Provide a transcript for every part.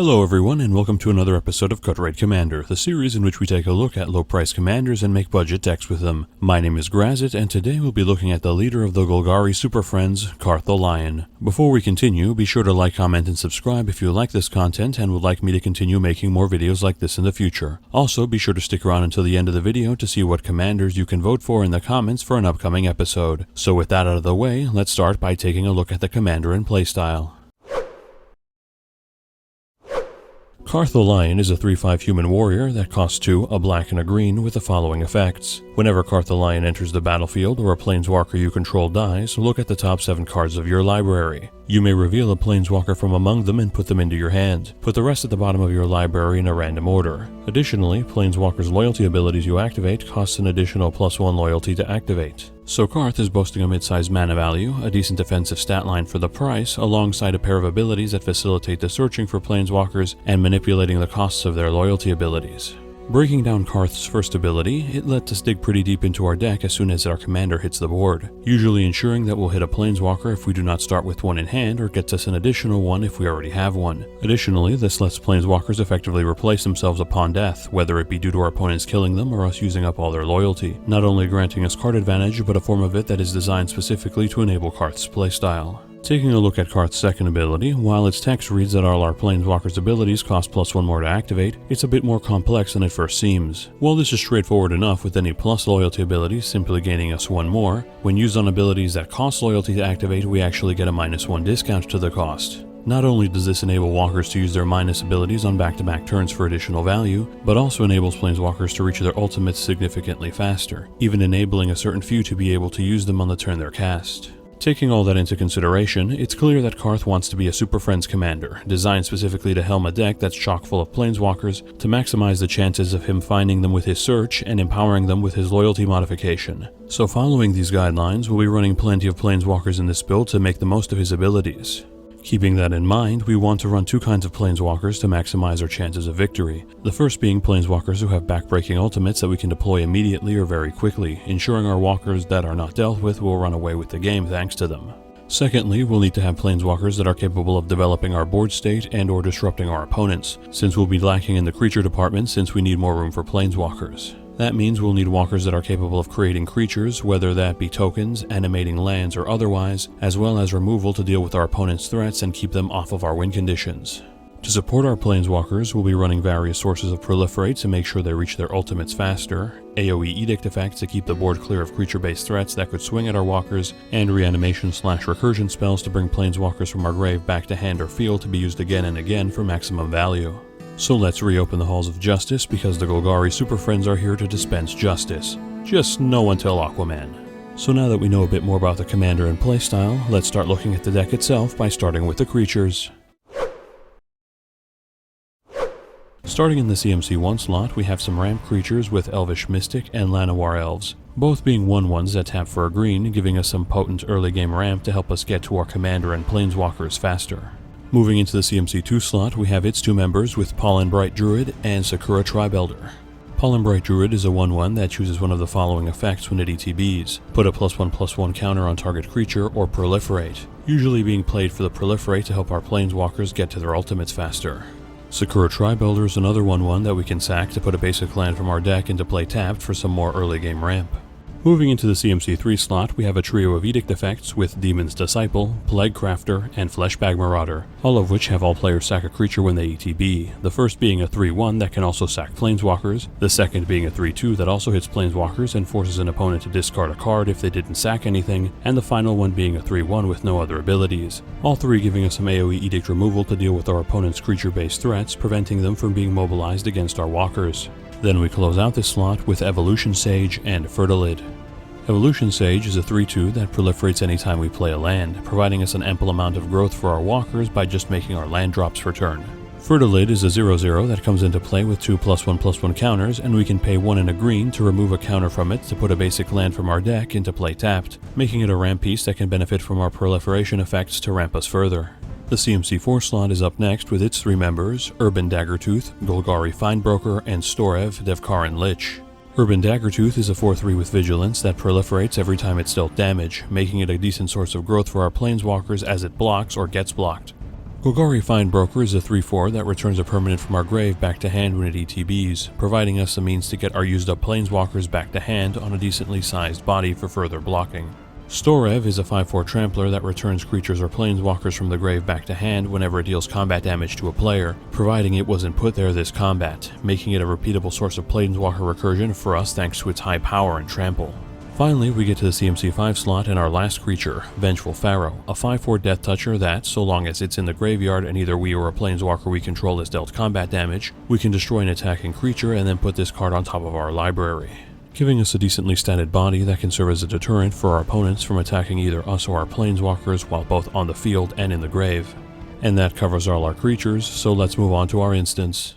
Hello everyone, and welcome to another episode of Cut Rate Commander, the series in which we take a look at low-price commanders and make budget decks with them. My name is Grazzet, and today we'll be looking at the leader of the Golgari Superfriends, Carth the Lion. Before we continue, be sure to like, comment, and subscribe if you like this content and would like me to continue making more videos like this in the future. Also, be sure to stick around until the end of the video to see what commanders you can vote for in the comments for an upcoming episode. So with that out of the way, let's start by taking a look at the commander and playstyle. Carth the Lion is a 3/5 human warrior that costs 2, a black and a green, with the following effects. Whenever Carth the Lion enters the battlefield or a planeswalker you control dies, look at the top 7 cards of your library. You may reveal a planeswalker from among them and put them into your hand. Put the rest at the bottom of your library in a random order. Additionally, planeswalkers' loyalty abilities you activate cost an additional +1 loyalty to activate. So Carth is boasting a mid-sized mana value, a decent defensive stat line for the price, alongside a pair of abilities that facilitate the searching for planeswalkers and manipulating the costs of their loyalty abilities. Breaking down Carth's first ability, it lets us dig pretty deep into our deck as soon as our commander hits the board, usually ensuring that we'll hit a planeswalker if we do not start with one in hand, or gets us an additional one if we already have one. Additionally, this lets planeswalkers effectively replace themselves upon death, whether it be due to our opponents killing them or us using up all their loyalty, not only granting us card advantage, but a form of it that is designed specifically to enable Carth's playstyle. Taking a look at Carth's second ability, while its text reads that all our planeswalkers' abilities cost +1 more to activate, it's a bit more complex than it first seems. While this is straightforward enough with any plus loyalty abilities simply gaining us 1 more, when used on abilities that cost loyalty to activate, we actually get a -1 discount to the cost. Not only does this enable walkers to use their minus abilities on back-to-back turns for additional value, but also enables planeswalkers to reach their ultimates significantly faster, even enabling a certain few to be able to use them on the turn they're cast. Taking all that into consideration, it's clear that Carth wants to be a Superfriends commander, designed specifically to helm a deck that's chock full of planeswalkers to maximize the chances of him finding them with his search and empowering them with his loyalty modification. So following these guidelines, we'll be running plenty of planeswalkers in this build to make the most of his abilities. Keeping that in mind, we want to run 2 kinds of planeswalkers to maximize our chances of victory. The first being planeswalkers who have backbreaking ultimates that we can deploy immediately or very quickly, ensuring our walkers that are not dealt with will run away with the game thanks to them. Secondly, we'll need to have planeswalkers that are capable of developing our board state and or disrupting our opponents, since we'll be lacking in the creature department since we need more room for planeswalkers. That means we'll need walkers that are capable of creating creatures, whether that be tokens, animating lands, or otherwise, as well as removal to deal with our opponent's threats and keep them off of our win conditions. To support our planeswalkers, we'll be running various sources of proliferate to make sure they reach their ultimates faster, AoE edict effects to keep the board clear of creature-based threats that could swing at our walkers, and reanimation/recursion spells to bring planeswalkers from our grave back to hand or field to be used again and again for maximum value. So let's reopen the halls of justice, because the Golgari Superfriends are here to dispense justice. Just no one tell Aquaman. So now that we know a bit more about the commander and playstyle, let's start looking at the deck itself by starting with the creatures. Starting in the CMC1 slot, we have some ramp creatures with Elvish Mystic and Llanowar Elves, both being 1/1s that tap for a green, giving us some potent early game ramp to help us get to our commander and planeswalkers faster. Moving into the CMC2 slot, we have its 2 members with Pollenbright Druid and Sakura Tribelder. Pollenbright Druid is a 1/1 that chooses one of the following effects when it ETBs. Put a +1/+1 counter on target creature or proliferate, usually being played for the proliferate to help our planeswalkers get to their ultimates faster. Sakura Tribelder is another 1/1 that we can sack to put a basic land from our deck into play tapped for some more early game ramp. Moving into the CMC3 slot, we have a trio of edict effects with Demon's Disciple, Plague Crafter, and Fleshbag Marauder, all of which have all players sack a creature when they ETB, the first being a 3/1 that can also sack planeswalkers, the second being a 3/2 that also hits planeswalkers and forces an opponent to discard a card if they didn't sack anything, and the final one being a 3/1 with no other abilities, all 3 giving us some AoE edict removal to deal with our opponent's creature-based threats, preventing them from being mobilized against our walkers. Then we close out this slot with Evolution Sage and Fertilid. Evolution Sage is a 3/2 that proliferates anytime we play a land, providing us an ample amount of growth for our walkers by just making our land drops for turn. Fertilid is a 0/0 that comes into play with 2 +1/+1 counters, and we can pay 1 and a green to remove a counter from it to put a basic land from our deck into play tapped, making it a ramp piece that can benefit from our proliferation effects to ramp us further. The CMC4 slot is up next with its 3 members, Urban Daggertooth, Golgari Findbroker, and Storev Devkaran Lich. Urban Daggertooth is a 4/3 with Vigilance that proliferates every time it's dealt damage, making it a decent source of growth for our planeswalkers as it blocks or gets blocked. Golgari Findbroker is a 3/4 that returns a permanent from our grave back to hand when it ETBs, providing us a means to get our used up planeswalkers back to hand on a decently sized body for further blocking. Storev is a 5/4 trampler that returns creatures or planeswalkers from the grave back to hand whenever it deals combat damage to a player, providing it wasn't put there this combat, making it a repeatable source of planeswalker recursion for us thanks to its high power and trample. Finally, we get to the CMC 5 slot and our last creature, Vengeful Pharaoh, a 5/4 Death Toucher that, so long as it's in the graveyard and either we or a planeswalker we control is dealt combat damage, we can destroy an attacking creature and then put this card on top of our library, giving us a decently statted body that can serve as a deterrent for our opponents from attacking either us or our planeswalkers while both on the field and in the grave. And that covers all our creatures, so let's move on to our instance.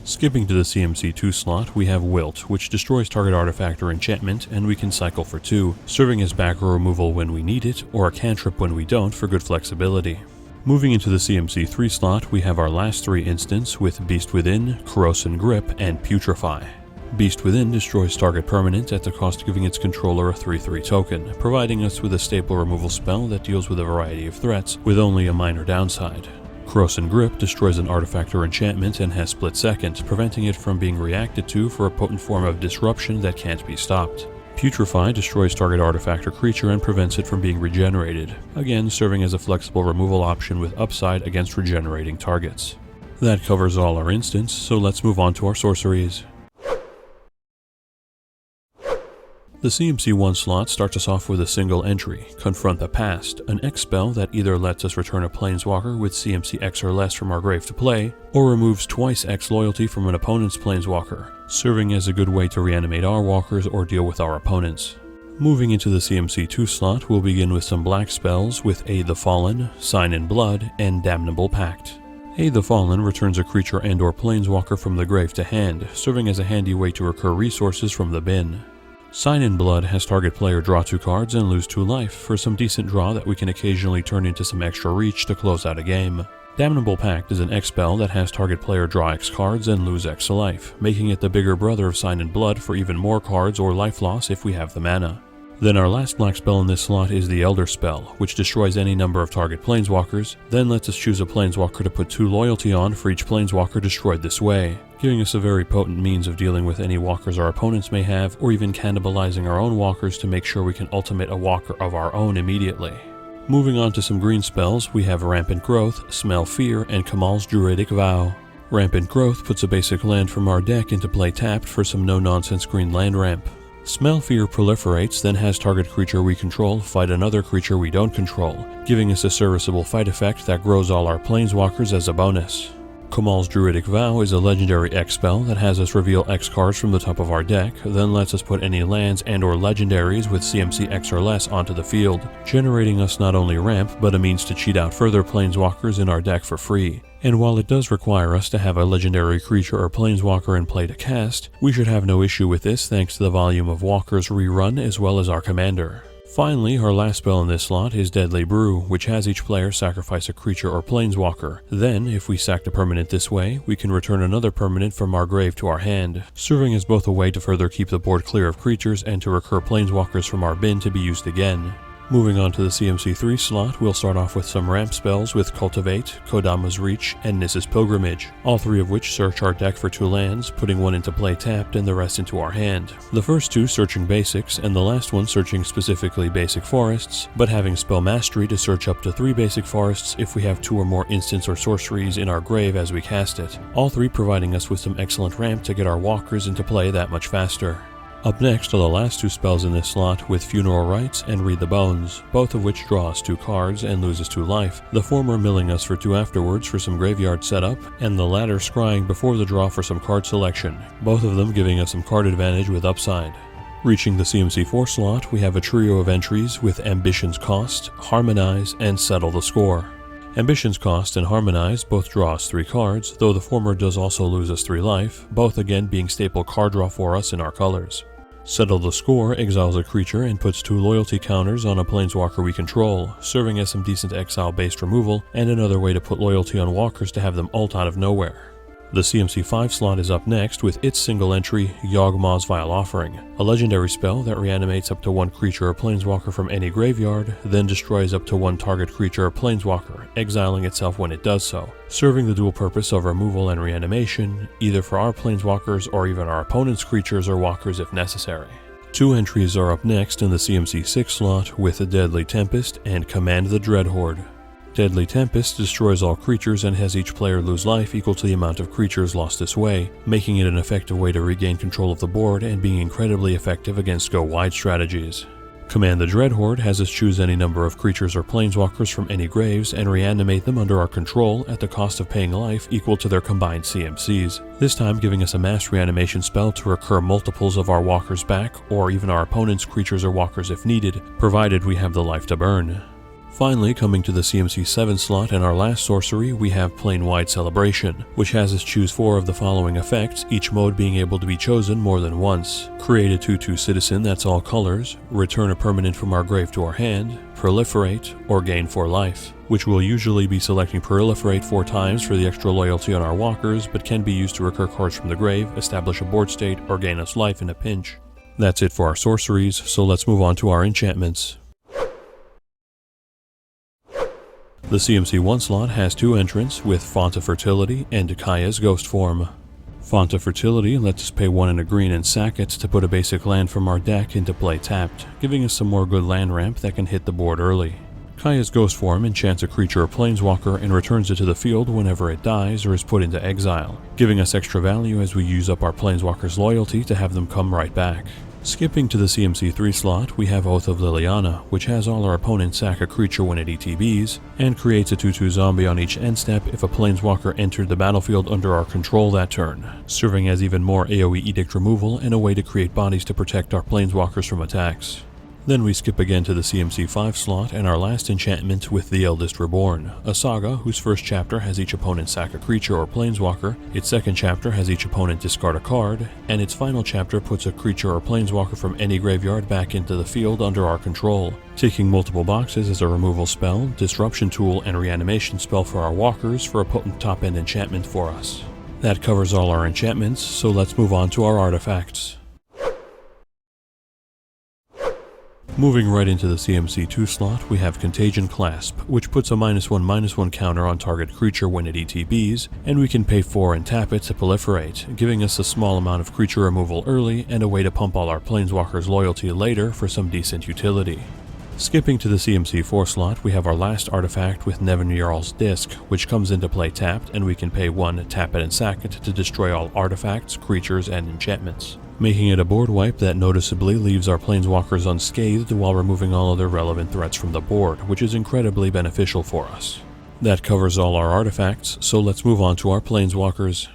Skipping to the CMC 2 slot, we have Wilt, which destroys target artifact or enchantment, and we can cycle for 2, serving as back row removal when we need it, or a cantrip when we don't for good flexibility. Moving into the CMC 3 slot, we have our last 3 instants with Beast Within, Corrosive Grip, and Putrefy. Beast Within destroys target permanent at the cost of giving its controller a 3/3 token, providing us with a staple removal spell that deals with a variety of threats, with only a minor downside. Corrosive Grip destroys an artifact or enchantment and has split second, preventing it from being reacted to for a potent form of disruption that can't be stopped. Putrefy destroys target artifact or creature and prevents it from being regenerated, again serving as a flexible removal option with upside against regenerating targets. That covers all our instants, so let's move on to our sorceries. The CMC 1 slot starts us off with a single entry, Confront the Past, an X spell that either lets us return a planeswalker with CMC X or less from our grave to play, or removes twice X loyalty from an opponent's planeswalker, serving as a good way to reanimate our walkers or deal with our opponents. Moving into the CMC 2 slot, we'll begin with some black spells with Aid the Fallen, Sign in Blood, and Damnable Pact. Aid the Fallen returns a creature and or planeswalker from the grave to hand, serving as a handy way to recur resources from the bin. Sign in Blood has target player draw 2 cards and lose 2 life for some decent draw that we can occasionally turn into some extra reach to close out a game. Damnable Pact is an X spell that has target player draw X cards and lose X life, making it the bigger brother of Sign in Blood for even more cards or life loss if we have the mana. Then our last black spell in this slot is the Elder Spell, which destroys any number of target planeswalkers, then lets us choose a planeswalker to put 2 loyalty on for each planeswalker destroyed this way, giving us a very potent means of dealing with any walkers our opponents may have, or even cannibalizing our own walkers to make sure we can ultimate a walker of our own immediately. Moving on to some green spells, we have Rampant Growth, Smell Fear, and Kamal's Druidic Vow. Rampant Growth puts a basic land from our deck into play tapped for some no-nonsense green land ramp. Smell Fear proliferates, then has target creature we control fight another creature we don't control, giving us a serviceable fight effect that grows all our planeswalkers as a bonus. Kamal's Druidic Vow is a legendary X spell that has us reveal X cards from the top of our deck, then lets us put any lands and or legendaries with CMC X or less onto the field, generating us not only ramp, but a means to cheat out further planeswalkers in our deck for free. And while it does require us to have a legendary creature or planeswalker in play to cast, we should have no issue with this thanks to the volume of walkers rerun as well as our commander. Finally, our last spell in this slot is Deadly Brew, which has each player sacrifice a creature or planeswalker. Then, if we sack a permanent this way, we can return another permanent from our grave to our hand, serving as both a way to further keep the board clear of creatures and to recur planeswalkers from our bin to be used again. Moving on to the CMC 3 slot, we'll start off with some ramp spells with Cultivate, Kodama's Reach, and Nissa's Pilgrimage, all 3 of which search our deck for 2 lands, putting 1 into play tapped and the rest into our hand. The first 2 searching basics, and the last one searching specifically basic forests, but having spell mastery to search up to 3 basic forests if we have 2 or more instants or sorceries in our grave as we cast it, all 3 providing us with some excellent ramp to get our walkers into play that much faster. Up next are the last 2 spells in this slot with Funeral Rites and Read the Bones, both of which draw us 2 cards and loses 2 life, the former milling us for 2 afterwards for some graveyard setup, and the latter scrying before the draw for some card selection, both of them giving us some card advantage with upside. Reaching the CMC 4 slot, we have a trio of entries with Ambition's Cost, Harmonize, and Settle the Score. Ambition's Cost and Harmonize both draw us 3 cards, though the former does also lose us 3 life, both again being staple card draw for us in our colors. Settle the Score exiles a creature and puts 2 loyalty counters on a planeswalker we control, serving as some decent exile-based removal and another way to put loyalty on walkers to have them ult out of nowhere. The CMC 5 slot is up next with its single entry, Yawgmoth's Vile Offering, a legendary spell that reanimates up to one creature or planeswalker from any graveyard, then destroys up to one target creature or planeswalker, exiling itself when it does so, serving the dual purpose of removal and reanimation, either for our planeswalkers or even our opponent's creatures or walkers if necessary. 2 entries are up next in the CMC 6 slot with the Deadly Tempest and Command the Dreadhorde. Deadly Tempest destroys all creatures and has each player lose life equal to the amount of creatures lost this way, making it an effective way to regain control of the board and being incredibly effective against go-wide strategies. Command the Dreadhorde has us choose any number of creatures or planeswalkers from any graves and reanimate them under our control at the cost of paying life equal to their combined CMCs, this time giving us a mass reanimation spell to recur multiples of our walkers back or even our opponent's creatures or walkers if needed, provided we have the life to burn. Finally, coming to the CMC 7 slot and our last sorcery, we have Plane-Wide Celebration, which has us choose 4 of the following effects, each mode being able to be chosen more than once. Create a 2/2 citizen that's all colors, return a permanent from our grave to our hand, proliferate, or gain 4 life, which will usually be selecting proliferate 4 times for the extra loyalty on our walkers, but can be used to recur cards from the grave, establish a board state, or gain us life in a pinch. That's it for our sorceries, so let's move on to our enchantments. The CMC 1 slot has 2 entrants with Font of Fertility and Kaya's Ghost Form. Font of Fertility lets us pay 1 and a green and sack it to put a basic land from our deck into play tapped, giving us some more good land ramp that can hit the board early. Kaya's Ghost Form enchants a creature or planeswalker and returns it to the field whenever it dies or is put into exile, giving us extra value as we use up our planeswalker's loyalty to have them come right back. Skipping to the CMC 3 slot, we have Oath of Liliana, which has all our opponents sack a creature when it ETBs, and creates a 2/2 zombie on each end step if a planeswalker entered the battlefield under our control that turn, serving as even more AoE edict removal and a way to create bodies to protect our planeswalkers from attacks. Then we skip again to the CMC 5 slot and our last enchantment with the Eldest Reborn, a saga whose first chapter has each opponent sack a creature or planeswalker, its second chapter has each opponent discard a card, and its final chapter puts a creature or planeswalker from any graveyard back into the field under our control, ticking multiple boxes as a removal spell, disruption tool, and reanimation spell for our walkers for a potent top-end enchantment for us. That covers all our enchantments, so let's move on to our artifacts. Moving right into the CMC 2 slot, we have Contagion Clasp, which puts a -1/-1 counter on target creature when it ETBs, and we can pay 4 and tap it to proliferate, giving us a small amount of creature removal early and a way to pump all our planeswalkers' loyalty later for some decent utility. Skipping to the CMC 4 slot, we have our last artifact with Nevin Jarl's Disc, which comes into play tapped, and we can pay 1, tap it and sack it to destroy all artifacts, creatures, and enchantments, making it a board wipe that noticeably leaves our planeswalkers unscathed while removing all other relevant threats from the board, which is incredibly beneficial for us. That covers all our artifacts, so let's move on to our planeswalkers.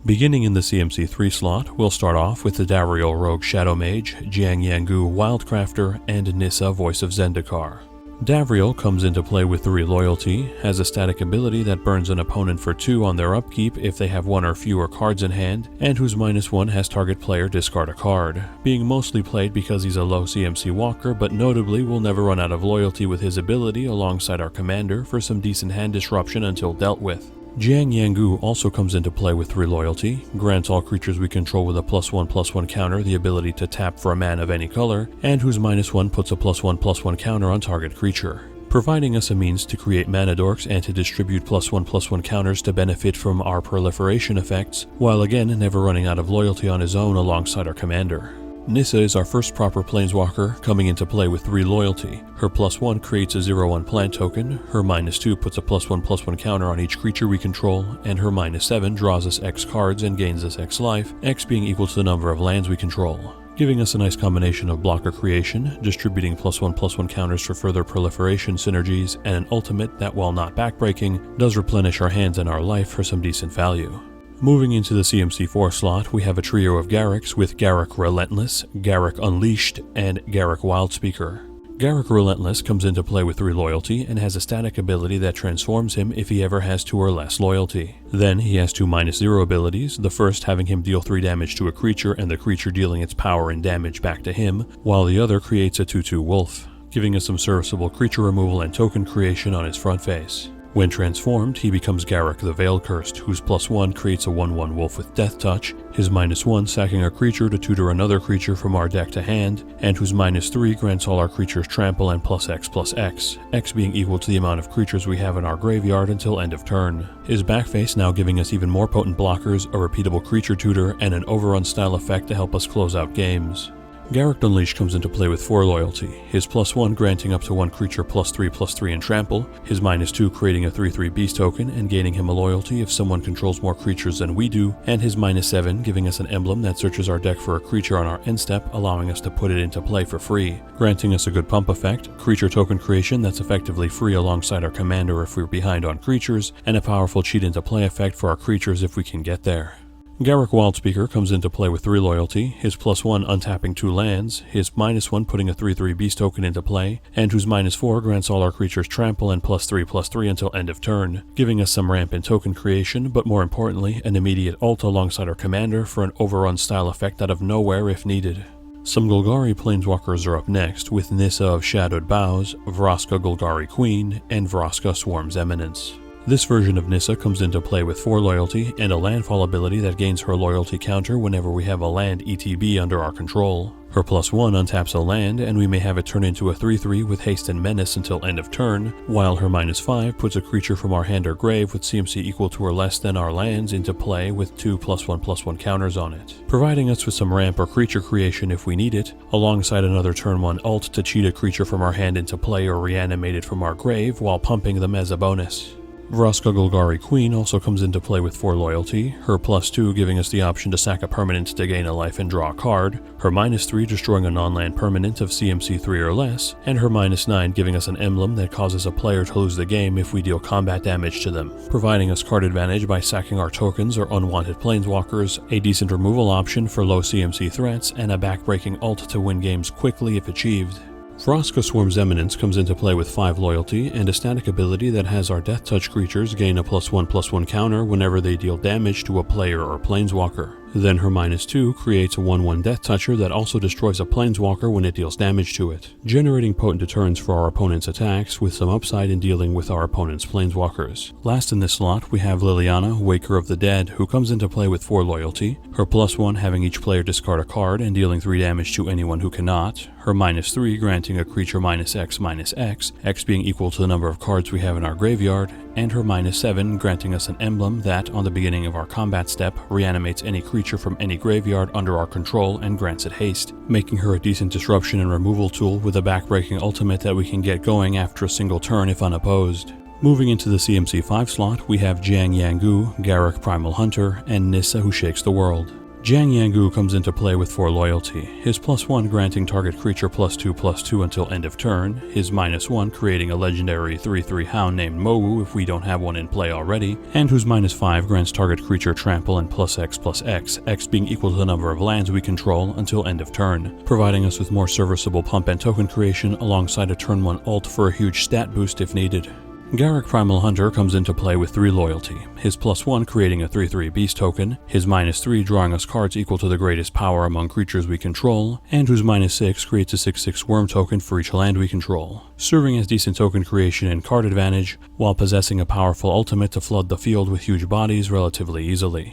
Beginning in the CMC 3 slot, we'll start off with the Dariel Rogue Shadow Mage, Jiang Yangu Wildcrafter, and Nissa Voice of Zendikar. Davriel comes into play with 3 loyalty, has a static ability that burns an opponent for 2 on their upkeep if they have 1 or fewer cards in hand, and whose -1 has target player discard a card, being mostly played because he's a low CMC walker, but notably will never run out of loyalty with his ability alongside our commander for some decent hand disruption until dealt with. Jiang Yangu also comes into play with 3 loyalty, grants all creatures we control with a +1/+1 counter the ability to tap for a mana of any color, and whose -1 puts a +1/+1 counter on target creature, providing us a means to create mana dorks and to distribute +1/+1 counters to benefit from our proliferation effects, while again never running out of loyalty on his own alongside our commander. Nissa is our first proper planeswalker, coming into play with 3 loyalty. Her +1 creates a 0/1 plant token, her -2 puts a +1/+1 counter on each creature we control, and her -7 draws us X cards and gains us X life, X being equal to the number of lands we control, giving us a nice combination of blocker creation, distributing +1/+1 counters for further proliferation synergies, and an ultimate that, while not backbreaking, does replenish our hands and our life for some decent value. Moving into the CMC 4 slot, we have a trio of Garriks with Garruk Relentless, Garruk Unleashed, and Garruk Wildspeaker. Garruk Relentless comes into play with 3 loyalty and has a static ability that transforms him if he ever has 2 or less loyalty. Then he has 2 -0 abilities, the first having him deal 3 damage to a creature and the creature dealing its power and damage back to him, while the other creates a 2/2 wolf, giving us some serviceable creature removal and token creation on his front face. When transformed, he becomes Garruk the Veil-Cursed, whose +1 creates a 1/1 wolf with Death Touch, his -1 sacking a creature to tutor another creature from our deck to hand, and whose -3 grants all our creatures trample and +X/+X, X being equal to the amount of creatures we have in our graveyard until end of turn. His backface now giving us even more potent blockers, a repeatable creature tutor, and an overrun style effect to help us close out games. Garruk Unleashed comes into play with 4 loyalty, his +1 granting up to 1 creature +3/+3 in trample, his -2 creating a 3/3 beast token and gaining him a loyalty if someone controls more creatures than we do, and his -7 giving us an emblem that searches our deck for a creature on our end step, allowing us to put it into play for free, granting us a good pump effect, creature token creation that's effectively free alongside our commander if we're behind on creatures, and a powerful cheat into play effect for our creatures if we can get there. Garruk Wildspeaker comes into play with 3 loyalty, his +1 untapping 2 lands, his -1 putting a 3/3 beast token into play, and whose -4 grants all our creatures trample and +3/+3 until end of turn, giving us some ramp in token creation, but more importantly, an immediate ult alongside our commander for an overrun style effect out of nowhere if needed. Some Golgari Planeswalkers are up next, with Nissa of Shadowed Boughs, Vraska Golgari Queen, and Vraska Swarm's Eminence. This version of Nissa comes into play with 4 loyalty and a landfall ability that gains her loyalty counter whenever we have a land ETB under our control. Her +1 untaps a land and we may have it turn into a 3/3 with haste and menace until end of turn, while her -5 puts a creature from our hand or grave with CMC equal to or less than our lands into play with 2 +1/+1 counters on it, providing us with some ramp or creature creation if we need it, alongside another turn 1 ult to cheat a creature from our hand into play or reanimate it from our grave while pumping them as a bonus. Vraska Golgari Queen also comes into play with 4 loyalty, her +2 giving us the option to sack a permanent to gain a life and draw a card, her -3 destroying a non-land permanent of CMC 3 or less, and her -9 giving us an emblem that causes a player to lose the game if we deal combat damage to them, providing us card advantage by sacking our tokens or unwanted planeswalkers, a decent removal option for low CMC threats, and a backbreaking ult to win games quickly if achieved. Vraska Swarm's Eminence comes into play with 5 loyalty and a static ability that has our Death Touch creatures gain a +1/+1 counter whenever they deal damage to a player or planeswalker. Then her -2 creates a 1/1 Death Toucher that also destroys a planeswalker when it deals damage to it, generating potent deterrence for our opponent's attacks with some upside in dealing with our opponent's planeswalkers. Last in this slot we have Liliana, Waker of the Dead, who comes into play with 4 loyalty, her +1 having each player discard a card and dealing 3 damage to anyone who cannot, her -3 granting a creature -X/-X, X being equal to the number of cards we have in our graveyard, and her -7 granting us an emblem that, on the beginning of our combat step, reanimates any creature from any graveyard under our control and grants it haste, making her a decent disruption and removal tool with a backbreaking ultimate that we can get going after a single turn if unopposed. Moving into the CMC 5 slot, we have Jiang Yangu, Garruk Primal Hunter, and Nissa Who Shakes the World. Jiang Yangu comes into play with 4 loyalty, his +1 granting target creature +2/+2 until end of turn, his -1 creating a legendary 3/3 hound named Mowu if we don't have one in play already, and whose -5 grants target creature trample and +X/+X, X being equal to the number of lands we control until end of turn, providing us with more serviceable pump and token creation alongside a turn 1 ult for a huge stat boost if needed. Garruk Primal Hunter comes into play with 3 loyalty, his +1 creating a 3/3 beast token, his -3 drawing us cards equal to the greatest power among creatures we control, and whose -6 creates a 6/6 worm token for each land we control, serving as decent token creation and card advantage, while possessing a powerful ultimate to flood the field with huge bodies relatively easily.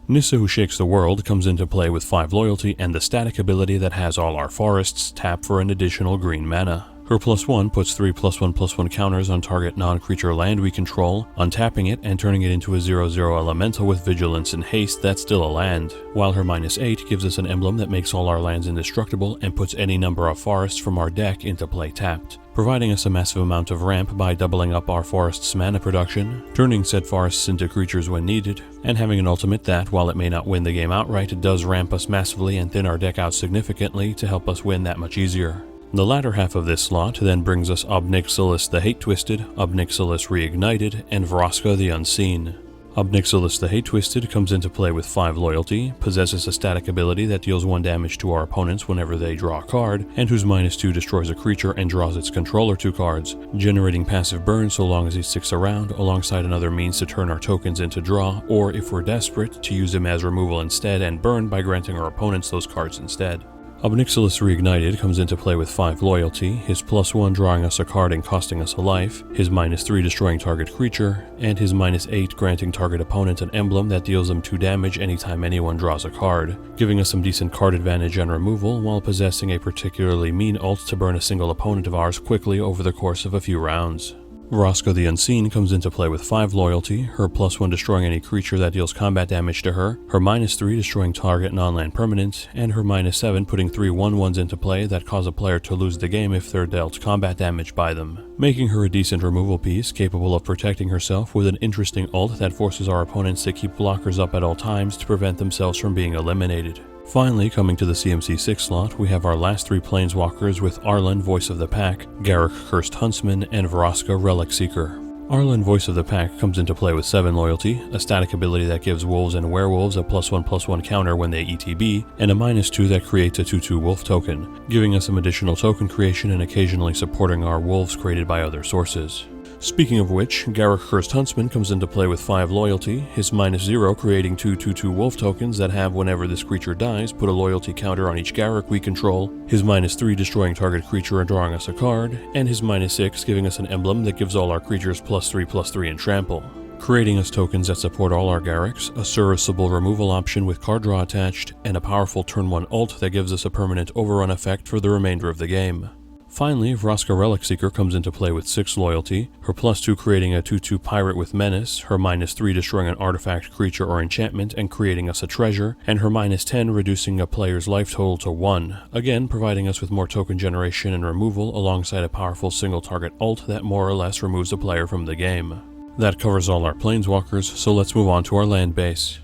Nissa Who Shakes the World comes into play with 5 loyalty and the static ability that has all our forests tap for an additional green mana. Her +1 puts 3 +1/+1 counters on target non-creature land we control, untapping it and turning it into a 0/0 elemental with vigilance and haste that's still a land, while her -8 gives us an emblem that makes all our lands indestructible and puts any number of forests from our deck into play tapped, providing us a massive amount of ramp by doubling up our forest's mana production, turning said forests into creatures when needed, and having an ultimate that, while it may not win the game outright, does ramp us massively and thin our deck out significantly to help us win that much easier. The latter half of this slot then brings us Ob-Nixilis the Hate-Twisted, Ob-Nixilis Reignited, and Vraska the Unseen. Ob-Nixilis the Hate-Twisted comes into play with 5 loyalty, possesses a static ability that deals 1 damage to our opponents whenever they draw a card, and whose -2 destroys a creature and draws its controller 2 cards, generating passive burn so long as he sticks around, alongside another means to turn our tokens into draw, or if we're desperate, to use him as removal instead and burn by granting our opponents those cards instead. Obnixilis Reignited comes into play with 5 loyalty, his +1 drawing us a card and costing us a life, his -3 destroying target creature, and his -8 granting target opponent an emblem that deals them 2 damage anytime anyone draws a card, giving us some decent card advantage and removal while possessing a particularly mean ult to burn a single opponent of ours quickly over the course of a few rounds. Vraska the Unseen comes into play with 5 loyalty, her +1 destroying any creature that deals combat damage to her, her -3 destroying target non-land permanent, and her -7 putting 3 1/1s into play that cause a player to lose the game if they're dealt combat damage by them, making her a decent removal piece capable of protecting herself with an interesting ult that forces our opponents to keep blockers up at all times to prevent themselves from being eliminated. Finally, coming to the CMC 6 slot, we have our last 3 Planeswalkers with Arlen, Voice of the Pack, Garruk, Cursed Huntsman, and Vraska, Relic Seeker. Arlen, Voice of the Pack comes into play with 7 loyalty, a static ability that gives wolves and werewolves a +1/+1 counter when they ETB, and a -2 that creates a 2/2 wolf token, giving us some additional token creation and occasionally supporting our wolves created by other sources. Speaking of which, Garruk Cursed Huntsman comes into play with 5 loyalty, his -0 creating 2 2/2 wolf tokens that have whenever this creature dies put a loyalty counter on each Garruk we control, his -3 destroying target creature and drawing us a card, and his -6 giving us an emblem that gives all our creatures +3/+3 in trample. Creating us tokens that support all our Garruks, a serviceable removal option with card draw attached, and a powerful turn 1 ult that gives us a permanent overrun effect for the remainder of the game. Finally, Vraska Relic Seeker comes into play with 6 loyalty, her +2 creating a 2/2 pirate with menace, her -3 destroying an artifact, creature, or enchantment and creating us a treasure, and her -10 reducing a player's life total to 1, again providing us with more token generation and removal alongside a powerful single target ult that more or less removes a player from the game. That covers all our Planeswalkers, so let's move on to our land base.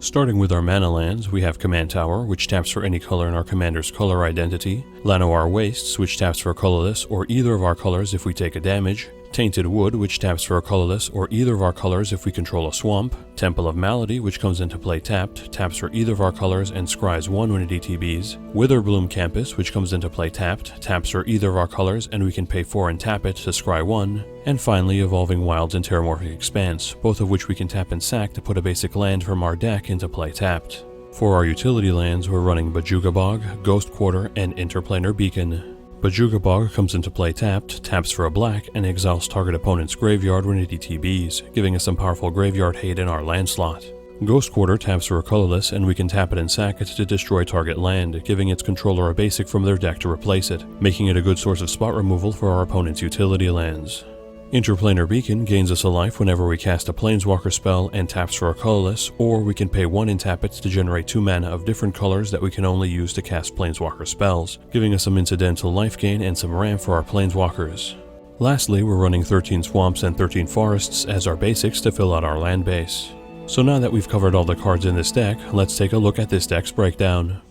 Starting with our mana lands, we have Command Tower, which taps for any color in our commander's color identity, Llanowar Wastes, which taps for colorless or either of our colors if we take a damage, Tainted Wood, which taps for a colorless or either of our colors if we control a swamp, Temple of Malady, which comes into play tapped, taps for either of our colors and scries 1 when it ETBs, Witherbloom Campus, which comes into play tapped, taps for either of our colors and we can pay 4 and tap it to scry 1, and finally Evolving Wilds and Terramorphic Expanse, both of which we can tap and sack to put a basic land from our deck into play tapped. For our utility lands, we're running Bojuka Bog, Ghost Quarter, and Interplanar Beacon. Bojuka Bog comes into play tapped, taps for a black, and exiles target opponent's graveyard when it ETBs, giving us some powerful graveyard hate in our land slot. Ghost Quarter taps for a colorless, and we can tap it and sack it to destroy target land, giving its controller a basic from their deck to replace it, making it a good source of spot removal for our opponent's utility lands. Interplanar Beacon gains us a life whenever we cast a Planeswalker spell and taps for a colorless, or we can pay 1 and tap it to generate 2 mana of different colors that we can only use to cast Planeswalker spells, giving us some incidental life gain and some ramp for our Planeswalkers. Lastly, we're running 13 Swamps and 13 Forests as our basics to fill out our land base. So now that we've covered all the cards in this deck, let's take a look at this deck's breakdown.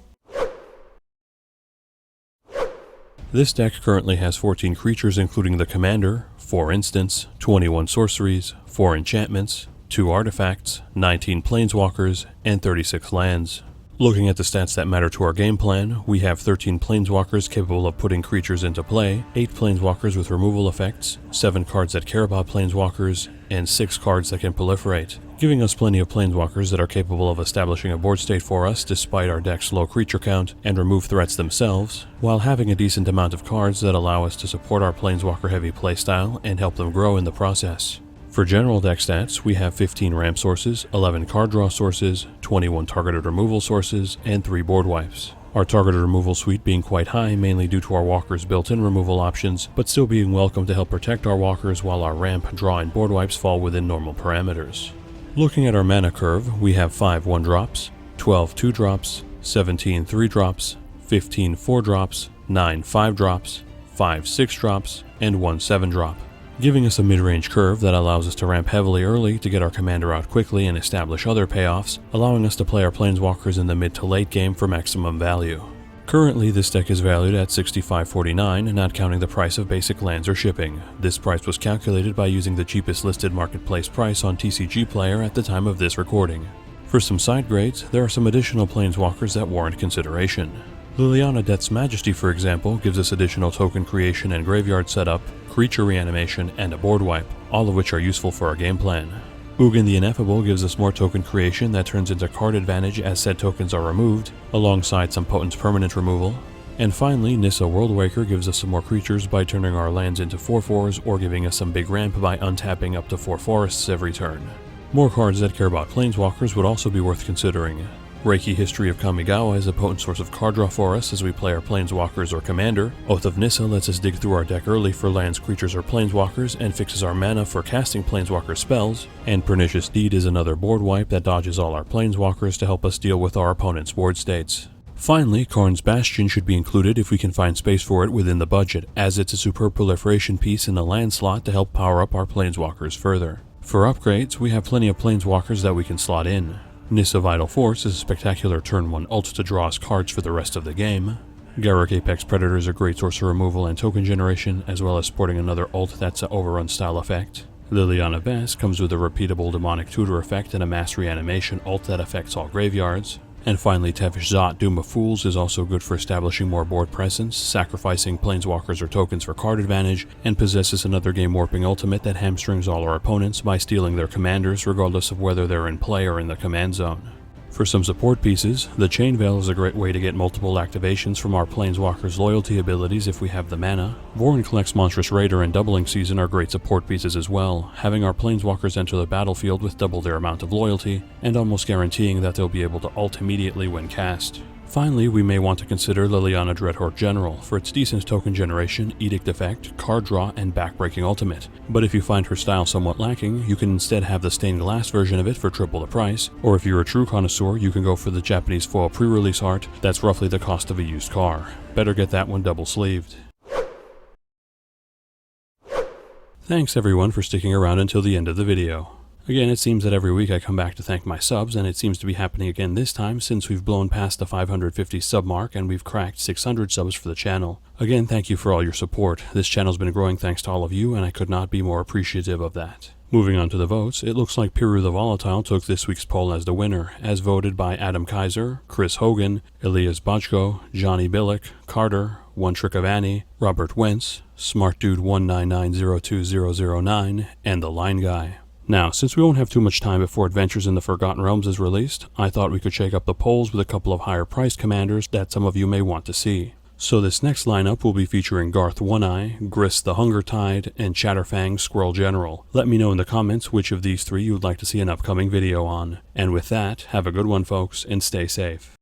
This deck currently has 14 creatures including the Commander, 4 instants, 21 sorceries, 4 enchantments, 2 artifacts, 19 planeswalkers, and 36 lands. Looking at the stats that matter to our game plan, we have 13 planeswalkers capable of putting creatures into play, 8 planeswalkers with removal effects, 7 cards that care about planeswalkers, and 6 cards that can proliferate, giving us plenty of planeswalkers that are capable of establishing a board state for us despite our deck's low creature count and remove threats themselves, while having a decent amount of cards that allow us to support our planeswalker heavy playstyle and help them grow in the process. For general deck stats, we have 15 ramp sources, 11 card draw sources, 21 targeted removal sources, and 3 board wipes. Our targeted removal suite being quite high mainly due to our walkers' built-in removal options, but still being welcome to help protect our walkers while our ramp, draw, and board wipes fall within normal parameters. Looking at our mana curve, we have 5 1-drops, 12 2-drops, 17 3-drops, 15 4-drops, 9 5-drops, 5 6-drops, and 1 7-drop, giving us a mid-range curve that allows us to ramp heavily early to get our commander out quickly and establish other payoffs, allowing us to play our planeswalkers in the mid to late game for maximum value. Currently, this deck is valued at $65.49, not counting the price of basic lands or shipping. This price was calculated by using the cheapest listed marketplace price on TCG Player at the time of this recording. For some side grades, there are some additional planeswalkers that warrant consideration. Liliana Death's Majesty, for example, gives us additional token creation and graveyard setup, creature reanimation, and a board wipe, all of which are useful for our game plan. Ugin the Ineffable gives us more token creation that turns into card advantage as said tokens are removed, alongside some potent permanent removal. And finally, Nissa Worldwaker gives us some more creatures by turning our lands into 4/4s or giving us some big ramp by untapping up to 4 forests every turn. More cards that care about Planeswalkers would also be worth considering. Reiki History of Kamigawa is a potent source of card draw for us as we play our Planeswalkers or Commander. Oath of Nissa lets us dig through our deck early for lands, creatures, or Planeswalkers and fixes our mana for casting Planeswalker spells. And Pernicious Deed is another board wipe that dodges all our Planeswalkers to help us deal with our opponent's board states. Finally, Karn's Bastion should be included if we can find space for it within the budget, as it's a superb proliferation piece in the land slot to help power up our Planeswalkers further. For upgrades, we have plenty of Planeswalkers that we can slot in. Nissa Vital Force is a spectacular turn 1 ult to draw us cards for the rest of the game. Garruk Apex Predator is a great source of removal and token generation, as well as sporting another ult that's an overrun style effect. Liliana Vess comes with a repeatable demonic tutor effect and a mass reanimation ult that affects all graveyards. And finally, Tevish Zot, Doom of Fools, is also good for establishing more board presence, sacrificing Planeswalkers or tokens for card advantage, and possesses another game warping ultimate that hamstrings all our opponents by stealing their commanders regardless of whether they're in play or in the command zone. For some support pieces, the Chain Veil is a great way to get multiple activations from our Planeswalker's loyalty abilities if we have the mana. Vorinclex Monstrous Raider and Doubling Season are great support pieces as well, having our Planeswalkers enter the battlefield with double their amount of loyalty, and almost guaranteeing that they'll be able to ult immediately when cast. Finally, we may want to consider Liliana Dreadhorde General for its decent token generation, edict effect, card draw, and backbreaking ultimate. But if you find her style somewhat lacking, you can instead have the stained glass version of it for triple the price, or if you're a true connoisseur, you can go for the Japanese foil pre-release art that's roughly the cost of a used car. Better get that one double-sleeved. Thanks everyone for sticking around until the end of the video. Again, it seems that every week I come back to thank my subs, and it seems to be happening again this time since we've blown past the 550 sub mark and we've cracked 600 subs for the channel. Again, thank you for all your support. This channel's been growing thanks to all of you, and I could not be more appreciative of that. Moving on to the votes, it looks like Piru the Volatile took this week's poll as the winner, as voted by Adam Kaiser, Chris Hogan, Elias Botchko, Johnny Billick, Carter, One Trick of Annie, Robert Wentz, Smart Dude 199020009, and The Line Guy. Now, since we won't have too much time before Adventures in the Forgotten Realms is released, I thought we could shake up the polls with a couple of higher priced commanders that some of you may want to see. So this next lineup will be featuring Garth One-Eye, Grist the Hunger Tide, and Chatterfang Squirrel General. Let me know in the comments which of these three you would like to see an upcoming video on. And with that, have a good one folks, and stay safe.